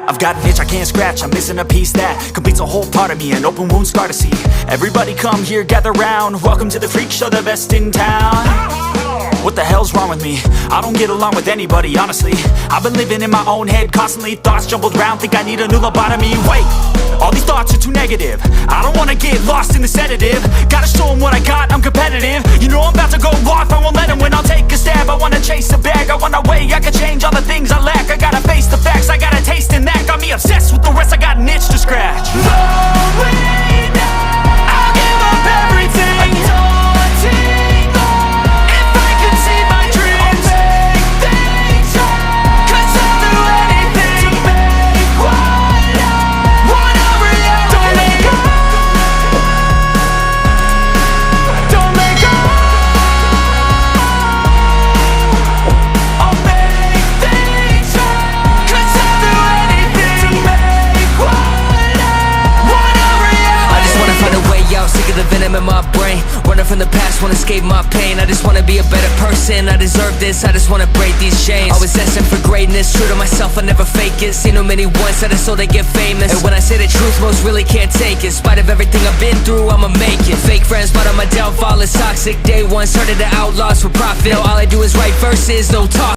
I've got an itch I can't scratch, I'm missing a piece that completes a whole part of me, an open wound scar to see. Everybody come here, gather round, welcome to the freak show, the best in town. What the hell's wrong with me? I don't get along with anybody, honestly. I've been living in my own head constantly, thoughts jumbled round, think I need a new lobotomy. Wait, all these thoughts are too negative, I don't wanna get lost in the sedative. Gotta show them what I got, I'm competitive. You know I'm about to go off, I won't let them win, I'll take a stab. I wanna chase a bag, I want a way I can change all the things I lack. I gotta face the facts, I got a taste in that. Got me obsessed with the rest, I got an itch to scratch. Going now, I'll give up everything. Daunting thought, if I could see my dreams, I'll make things right. 'Cause I'll do anything to make what I want a reality. Don't make up, don't make up. I'll make things right. 'Cause I'll do anything to make what I want a reality. I just wanna find a way out, sick of the venom in my brain. Running from the past, wanna escape my pain. I just wanna be a better person, I deserve this. I just wanna break these chains. Always asking for greatness, true to myself, I never fake it. Seen too many once, I just so they get famous. And when I say the truth, most really can't take it. In spite of everything I've been through, I'ma make it. Fake friends, but on my downfall is toxic. Day one, started the outlaws for profit. Now all I do is write verses, no talk.